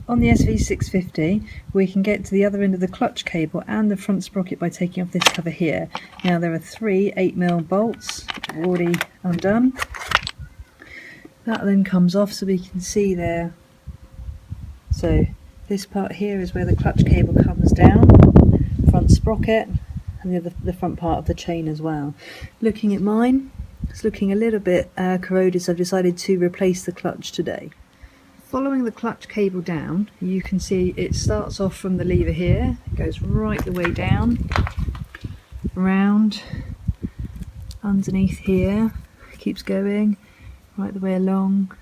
On the SV650 we can get to the other end of the clutch cable and the front sprocket by taking off this cover here. Now there are 3 8mm bolts already undone. That then comes off so we can see there. So this part here is where the clutch cable comes down, front sprocket, and the front part of the chain as well. Looking at mine, it's looking a little bit corroded, so I've decided to replace the clutch today. Following the clutch cable down, you can see it starts off from the lever here, goes right the way down, round, underneath here, keeps going, right the way along,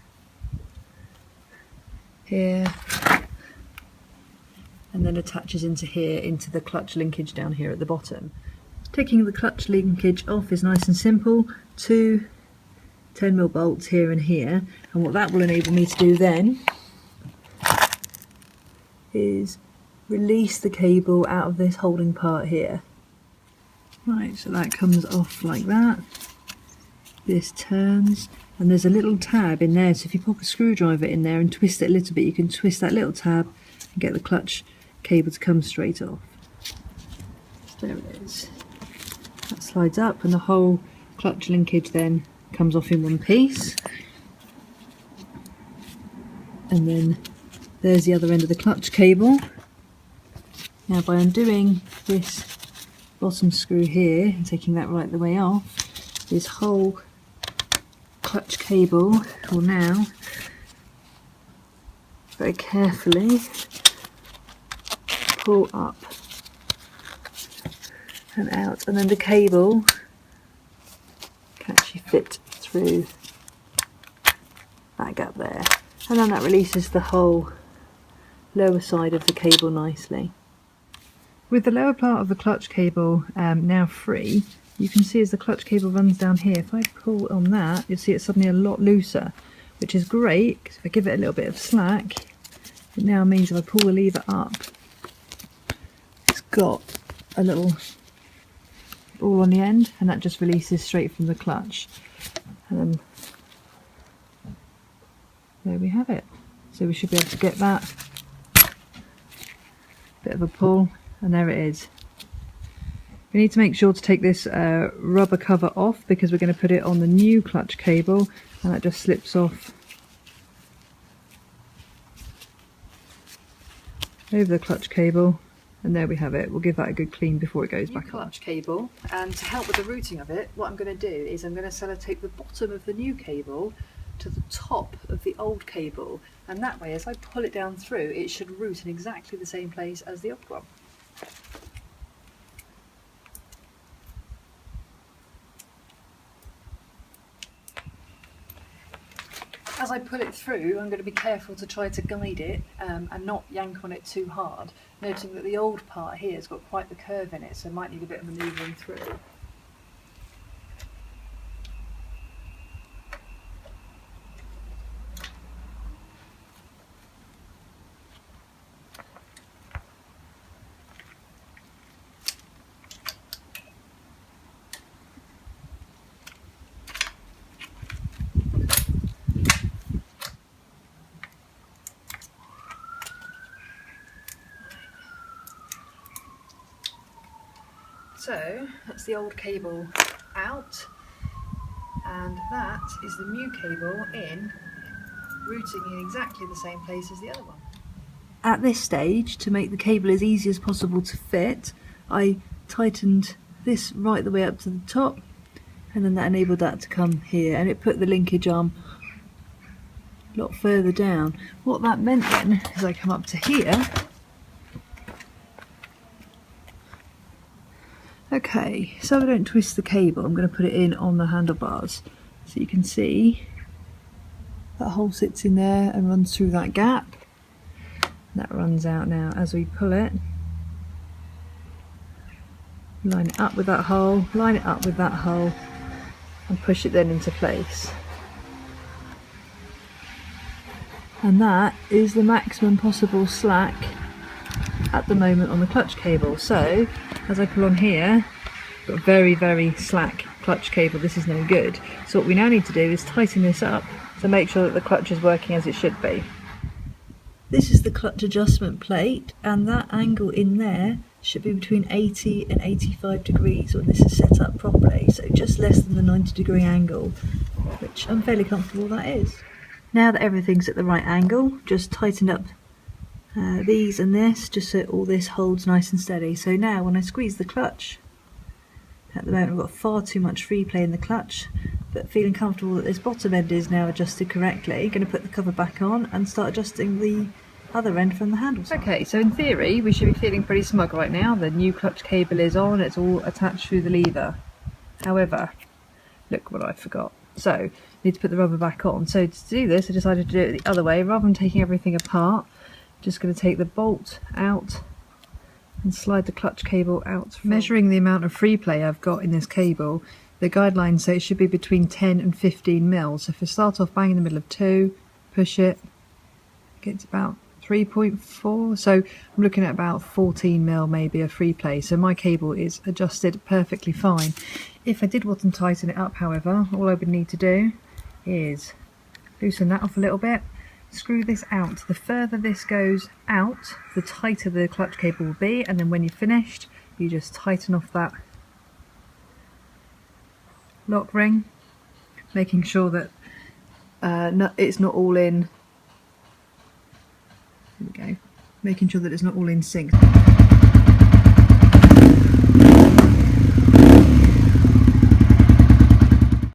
here, and then attaches into here, into the clutch linkage down here at the bottom. Taking the clutch linkage off is nice and simple. 2 10mm bolts here and here, and what that will enable me to do then is release the cable out of this holding part here. Right, so that comes off like that. This turns, and there's a little tab in there, so if you pop a screwdriver in there and twist it a little bit, you can twist that little tab and get the clutch cable to come straight off. So there it is. That slides up and the whole clutch linkage then comes off in one piece, and then there's the other end of the clutch cable. Now by undoing this bottom screw here and taking that right the way off, this whole clutch cable will now very carefully pull up and out, and then the cable can actually fit through that gap there, and then that releases the whole lower side of the cable nicely. With the lower part of the clutch cable now free, you can see as the clutch cable runs down here, if I pull on that, you'll see it's suddenly a lot looser, which is great because if I give it a little bit of slack, it now means if I pull the lever up, it's got a little ball on the end, and that just releases straight from the clutch. And there we have it. So we should be able to get that bit of a pull, and there it is. We need to make sure to take this rubber cover off because we're going to put it on the new clutch cable, and that just slips off over the clutch cable, and there we have it. We'll give that a good clean before it goes back on. Clutch cable, and to help with the routing of it, what I'm going to do is I'm going to sellotape the bottom of the new cable to the top of the old cable, and that way as I pull it down through, it should route in exactly the same place as the old one. As I pull it through, I'm going to be careful to try to guide it and not yank on it too hard, noting that the old part here has got quite the curve in it, so it might need a bit of manoeuvring through. So that's the old cable out, and that is the new cable in, routing in exactly the same place as the other one. At this stage, to make the cable as easy as possible to fit, I tightened this right the way up to the top, and then that enabled that to come here, and it put the linkage arm a lot further down. What that meant then is I come up to here. Okay, so I don't twist the cable, I'm going to put it in on the handlebars. So you can see that hole sits in there and runs through that gap. That runs out now as we pull it. Line it up with that hole, line it up with that hole, and push it then into place. And that is the maximum possible slack at the moment on the clutch cable. So as I pull on here, I've got a very, very slack clutch cable. This is no good. So what we now need to do is tighten this up to make sure that the clutch is working as it should be. This is the clutch adjustment plate, and that angle in there should be between 80 and 85 degrees when this is set up properly, so just less than the 90-degree angle, which I'm fairly comfortable that is. Now that everything's at the right angle, just tighten up these and this, just so all this holds nice and steady. So now when I squeeze the clutch, at the moment I've got far too much free play in the clutch, but feeling comfortable that this bottom end is now adjusted correctly, going to put the cover back on and start adjusting the other end from the handle side. Okay, so in theory we should be feeling pretty smug right now. The new clutch cable is on, it's all attached through the lever. However, look what I forgot. So, I need to put the rubber back on. So to do this I decided to do it the other way. Rather than taking everything apart, just going to take the bolt out and slide the clutch cable out. Measuring the amount of free play I've got in this cable, the guidelines say it should be between 10 and 15 mil. So if I start off bang in the middle of 2, push it, get to about 3.4, so I'm looking at about 14 mil maybe of free play. So my cable is adjusted perfectly fine. If I did want to tighten it up, however, all I would need to do is loosen that off a little bit, screw this out. The further this goes out, the tighter the clutch cable will be, and then when you're finished, you just tighten off that lock ring, making sure that it's not all in. There we go. Making sure that it's not all in sync.